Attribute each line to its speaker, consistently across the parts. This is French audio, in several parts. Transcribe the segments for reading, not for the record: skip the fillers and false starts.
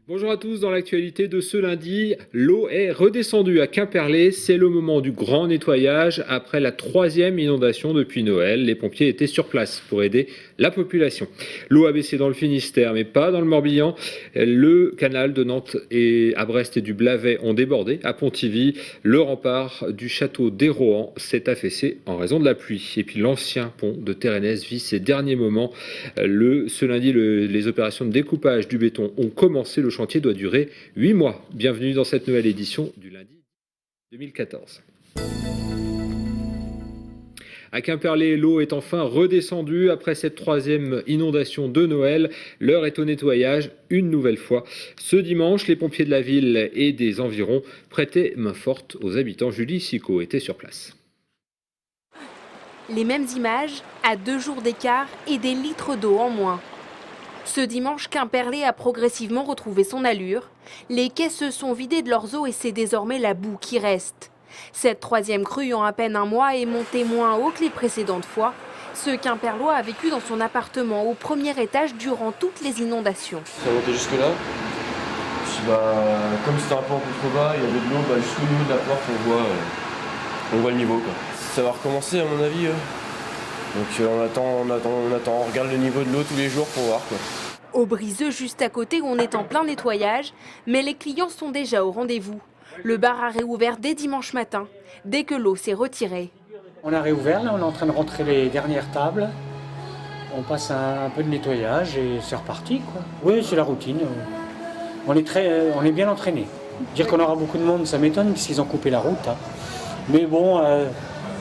Speaker 1: Bonjour à tous, dans l'actualité de ce lundi, l'eau est redescendue à Quimperlé. C'est le moment du grand nettoyage. Après la 3e inondation depuis Noël, les pompiers étaient sur place pour aider la population. L'eau a baissé dans le Finistère, mais pas dans le Morbihan. Le canal de Nantes et à Brest et du Blavet ont débordé. À Pontivy, le rempart du château des Rohan s'est affaissé en raison de la pluie. Et puis l'ancien pont de Térénès vit ses derniers moments. Ce lundi, les opérations de découpage du béton ont commencé. Le chantier doit durer 8 mois. Bienvenue dans cette nouvelle édition du lundi 2014. À Quimperlé, l'eau est enfin redescendue après cette 3e inondation de Noël. L'heure est au nettoyage une nouvelle fois. Ce dimanche, les pompiers de la ville et des environs prêtaient main forte aux habitants. Julie Sicot était sur place.
Speaker 2: Les mêmes images, à 2 jours d'écart et des litres d'eau en moins. Ce dimanche, Quimperlé a progressivement retrouvé son allure. Les quais se sont vidés de leurs eaux et c'est désormais la boue qui reste. Cette 3e crue en à peine un mois est montée moins haut que les précédentes fois. Ce Quimperlois a vécu dans son appartement au 1er étage durant toutes les inondations.
Speaker 3: Ça montait jusque là. Puis comme c'était un peu en contrebas, il y avait de l'eau jusqu'au niveau de la porte, on voit le niveau, quoi. Ça va recommencer à mon avis. Donc on regarde le niveau de l'eau tous les jours pour voir, quoi.
Speaker 2: Au Briseux, juste à côté, on est en plein nettoyage, mais les clients sont déjà au rendez-vous. Le bar a réouvert dès dimanche matin, dès que l'eau s'est retirée.
Speaker 4: On a réouvert, là on est en train de rentrer les dernières tables. On passe un peu de nettoyage et c'est reparti, quoi. Oui, c'est la routine. On est bien entraînés. Dire qu'on aura beaucoup de monde, ça m'étonne parce qu'ils ont coupé la route. Hein. Mais bon,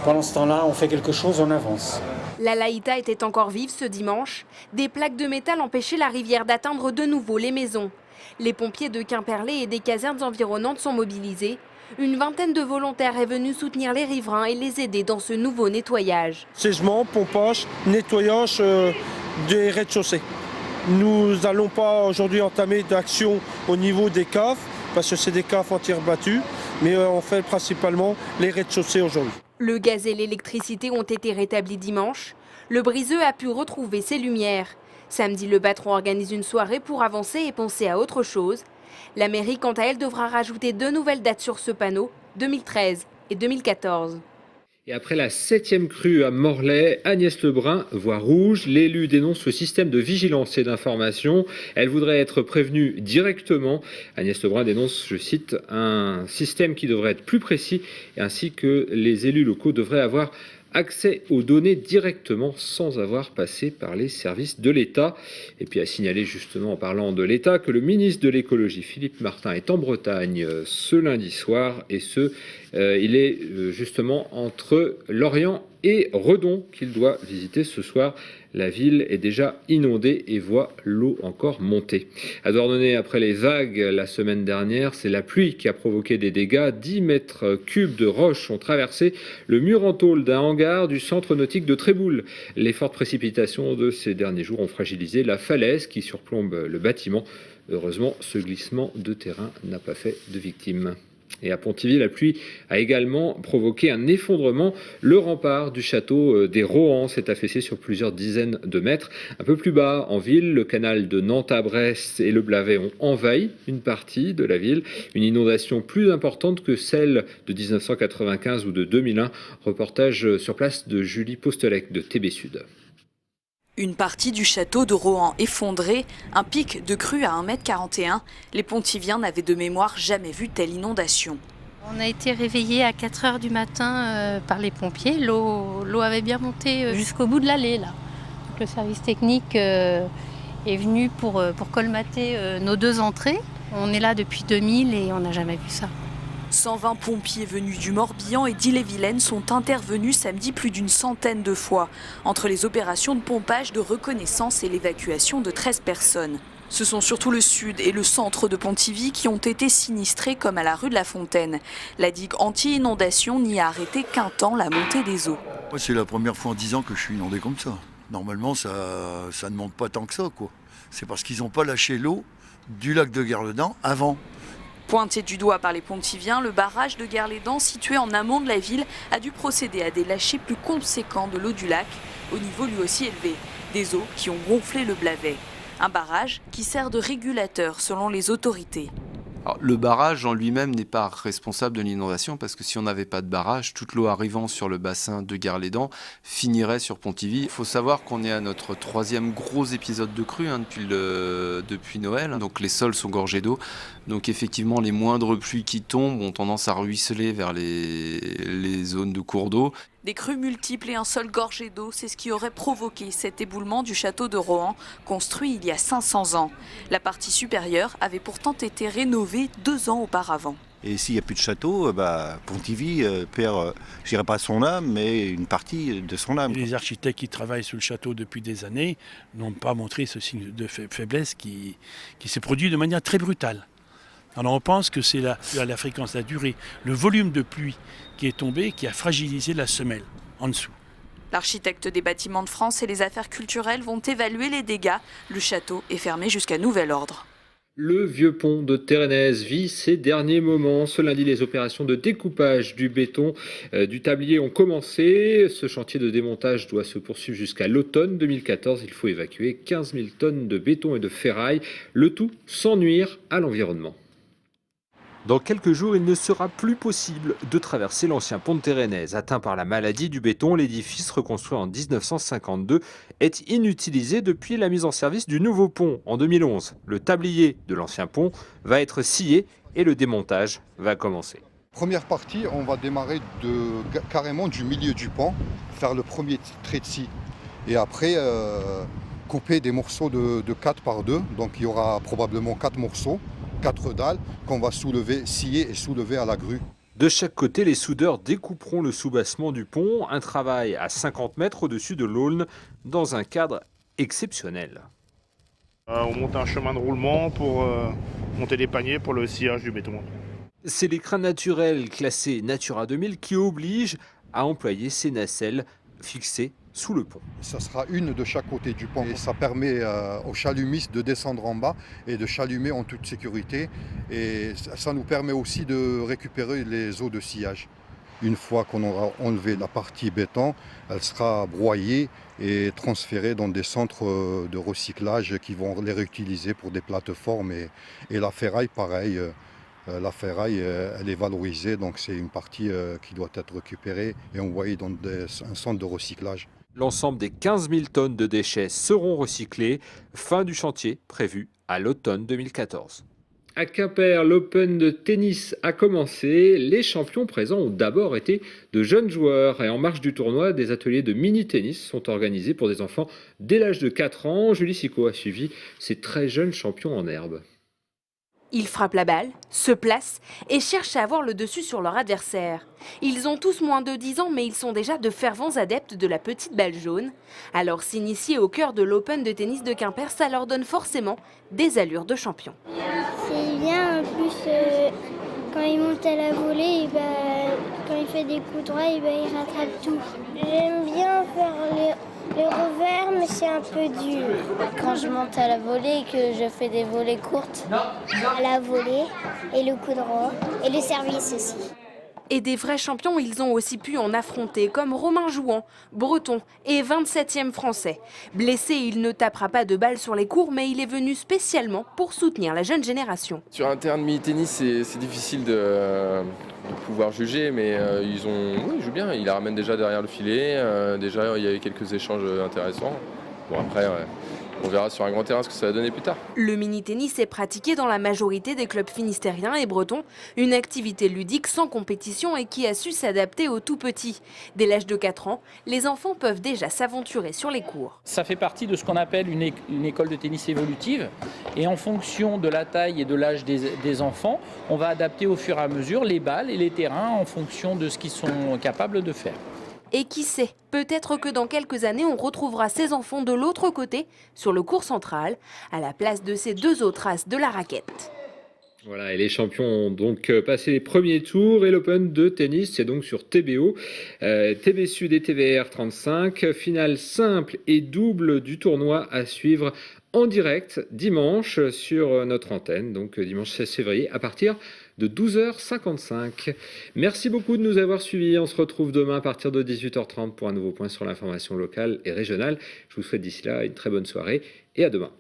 Speaker 4: pendant ce temps-là, on fait quelque chose, on avance.
Speaker 2: La Laïta était encore vive ce dimanche. Des plaques de métal empêchaient la rivière d'atteindre de nouveau les maisons. Les pompiers de Quimperlé et des casernes environnantes sont mobilisés. Une vingtaine de volontaires est venue soutenir les riverains et les aider dans ce nouveau nettoyage.
Speaker 5: Segement, pompage, nettoyage des rez-de-chaussée. Nous n'allons pas aujourd'hui entamer d'action au niveau des caves, parce que c'est des caves entières battues, mais on fait principalement les rez-de-chaussée aujourd'hui.
Speaker 2: Le gaz et l'électricité ont été rétablis dimanche. Le Briseux a pu retrouver ses lumières. Samedi, le patron organise une soirée pour avancer et penser à autre chose. La mairie, quant à elle, devra rajouter 2 nouvelles dates sur ce panneau, 2013 et 2014.
Speaker 1: Et après la 7e crue à Morlaix, Agnès Lebrun voit rouge. L'élu dénonce le système de vigilance et d'information. Elle voudrait être prévenue directement. Agnès Lebrun dénonce, je cite, un système qui devrait être plus précis ainsi que les élus locaux devraient avoir accès aux données directement sans avoir passé par les services de l'État. Et puis à signaler justement en parlant de l'État que le ministre de l'écologie Philippe Martin est en Bretagne ce lundi soir et il est justement entre Lorient et Redon qu'il doit visiter ce soir. La ville est déjà inondée et voit l'eau encore monter. À Douarnenez, après les vagues la semaine dernière, c'est la pluie qui a provoqué des dégâts. 10 mètres cubes de roches ont traversé le mur en tôle d'un hangar du centre nautique de Tréboul. Les fortes précipitations de ces derniers jours ont fragilisé la falaise qui surplombe le bâtiment. Heureusement, ce glissement de terrain n'a pas fait de victimes. Et à Pontivy, la pluie a également provoqué un effondrement. Le rempart du château des Rohan s'est affaissé sur plusieurs dizaines de mètres. Un peu plus bas, en ville, le canal de Nantes à Brest et le Blavet ont envahi une partie de la ville. Une inondation plus importante que celle de 1995 ou de 2001. Reportage sur place de Julie Postelec de TB Sud.
Speaker 6: Une partie du château de Rohan effondré, un pic de crue à 1,41 m. Les Pontiviens n'avaient de mémoire jamais vu telle inondation.
Speaker 7: On a été réveillés à 4 h du matin par les pompiers. L'eau avait bien monté jusqu'au bout de l'allée, là. Donc, le service technique est venu pour colmater nos 2 entrées. On est là depuis 2000 et on n'a jamais vu ça.
Speaker 6: 120 pompiers venus du Morbihan et d'Ille-et-Vilaine sont intervenus samedi plus d'une centaine de fois, entre les opérations de pompage, de reconnaissance et l'évacuation de 13 personnes. Ce sont surtout le sud et le centre de Pontivy qui ont été sinistrés comme à la rue de la Fontaine. La digue anti-inondation n'y a arrêté qu'un temps la montée des eaux.
Speaker 8: Moi, c'est la première fois en 10 ans que je suis inondé comme ça. Normalement, ça ne monte pas tant que ça, quoi. C'est parce qu'ils n'ont pas lâché l'eau du lac de Guerledin avant.
Speaker 6: Pointé du doigt par les Pontiviens, le barrage de Guerlédan, situé en amont de la ville, a dû procéder à des lâchers plus conséquents de l'eau du lac, au niveau lui aussi élevé, des eaux qui ont gonflé le Blavet. Un barrage qui sert de régulateur selon les autorités.
Speaker 9: Alors, le barrage en lui-même n'est pas responsable de l'inondation parce que si on n'avait pas de barrage, toute l'eau arrivant sur le bassin de Guerlédan finirait sur Pontivy. Il faut savoir qu'on est à notre 3e gros épisode de crue depuis Noël. Donc les sols sont gorgés d'eau. Donc effectivement, les moindres pluies qui tombent ont tendance à ruisseler vers les zones de cours d'eau.
Speaker 6: Des crues multiples et un sol gorgé d'eau, c'est ce qui aurait provoqué cet éboulement du château de Rohan, construit il y a 500 ans. La partie supérieure avait pourtant été rénovée 2 ans auparavant.
Speaker 10: Et s'il n'y a plus de château, Pontivy perd, je dirais pas son âme, mais une partie de son âme.
Speaker 11: Les architectes qui travaillent sur le château depuis des années n'ont pas montré ce signe de faiblesse qui s'est produit de manière très brutale. Alors on pense que c'est la fréquence, la durée, le volume de pluie qui est tombé qui a fragilisé la semelle en dessous.
Speaker 6: L'architecte des bâtiments de France et les affaires culturelles vont évaluer les dégâts. Le château est fermé jusqu'à nouvel ordre.
Speaker 1: Le vieux pont de Térénèse vit ses derniers moments. Ce lundi, les opérations de découpage du béton du tablier ont commencé. Ce chantier de démontage doit se poursuivre jusqu'à l'automne 2014. Il faut évacuer 15 000 tonnes de béton et de ferraille, le tout sans nuire à l'environnement. Dans quelques jours, il ne sera plus possible de traverser l'ancien pont de Térénèse. Atteint par la maladie du béton, l'édifice reconstruit en 1952 est inutilisé depuis la mise en service du nouveau pont en 2011. Le tablier de l'ancien pont va être scié et le démontage va commencer.
Speaker 12: Première partie, on va démarrer carrément du milieu du pont, faire le premier trait de scie et après couper des morceaux de 4 par 2. Donc il y aura probablement 4 morceaux. 4 dalles qu'on va soulever, scier et soulever à la grue.
Speaker 1: De chaque côté, les soudeurs découperont le soubassement du pont, un travail à 50 mètres au-dessus de l'Aulne, dans un cadre exceptionnel.
Speaker 13: On monte un chemin de roulement pour monter des paniers pour le sciage du béton.
Speaker 1: C'est l'écrin naturel classé Natura 2000 qui oblige à employer ces nacelles fixées sous le pont.
Speaker 12: Ça sera une de chaque côté du pont et ça permet aux chalumistes de descendre en bas et de chalumer en toute sécurité et ça nous permet aussi de récupérer les eaux de sciage. Une fois qu'on aura enlevé la partie béton, elle sera broyée et transférée dans des centres de recyclage qui vont les réutiliser pour des plateformes et la ferraille pareil. La ferraille, elle est valorisée, donc c'est une partie qui doit être récupérée et envoyée dans un centre de recyclage.
Speaker 1: L'ensemble des 15 000 tonnes de déchets seront recyclés. Fin du chantier prévu à l'automne 2014. À Quimper, l'Open de tennis a commencé. Les champions présents ont d'abord été de jeunes joueurs. Et en marge du tournoi, des ateliers de mini-tennis sont organisés pour des enfants dès l'âge de 4 ans. Julie Sicot a suivi ces très jeunes champions en herbe.
Speaker 2: Ils frappent la balle, se placent et cherchent à avoir le dessus sur leur adversaire. Ils ont tous moins de 10 ans, mais ils sont déjà de fervents adeptes de la petite balle jaune. Alors s'initier au cœur de l'Open de tennis de Quimper, ça leur donne forcément des allures de champion.
Speaker 14: C'est bien, en plus, quand il monte à la volée, quand il fait des coups droits, il rattrape tout. J'aime bien faire les revers, mais c'est un peu dur.
Speaker 15: Quand je monte à la volée et que je fais des volées courtes.
Speaker 14: À la volée, et le coup droit, et le service aussi.
Speaker 2: Et des vrais champions, ils ont aussi pu en affronter, comme Romain Jouan, breton et 27e français. Blessé, il ne tapera pas de balle sur les cours, mais il est venu spécialement pour soutenir la jeune génération.
Speaker 3: Sur un terrain de mini-tennis, c'est difficile de pouvoir juger, mais ils jouent bien. Ils la ramènent déjà derrière le filet. Déjà, il y a eu quelques échanges intéressants. Bon, après, on verra sur un grand terrain ce que ça va donner plus tard.
Speaker 2: Le mini-tennis est pratiqué dans la majorité des clubs finistériens et bretons. Une activité ludique sans compétition et qui a su s'adapter aux tout petits. Dès l'âge de 4 ans, les enfants peuvent déjà s'aventurer sur les cours.
Speaker 16: Ça fait partie de ce qu'on appelle une école de tennis évolutive. Et en fonction de la taille et de l'âge des enfants, on va adapter au fur et à mesure les balles et les terrains en fonction de ce qu'ils sont capables de faire.
Speaker 2: Et qui sait, peut-être que dans quelques années, on retrouvera ces enfants de l'autre côté, sur le court central, à la place de ces deux autres as de la raquette.
Speaker 1: Voilà, et les champions ont donc passé les premiers tours et l'Open de tennis, c'est donc sur TBO, TB Sud et TVR 35, finale simple et double du tournoi à suivre en direct dimanche sur notre antenne, donc dimanche 16 février à partir de 12h55. Merci beaucoup de nous avoir suivis. On se retrouve demain à partir de 18h30 pour un nouveau point sur l'information locale et régionale. Je vous souhaite d'ici là une très bonne soirée et à demain.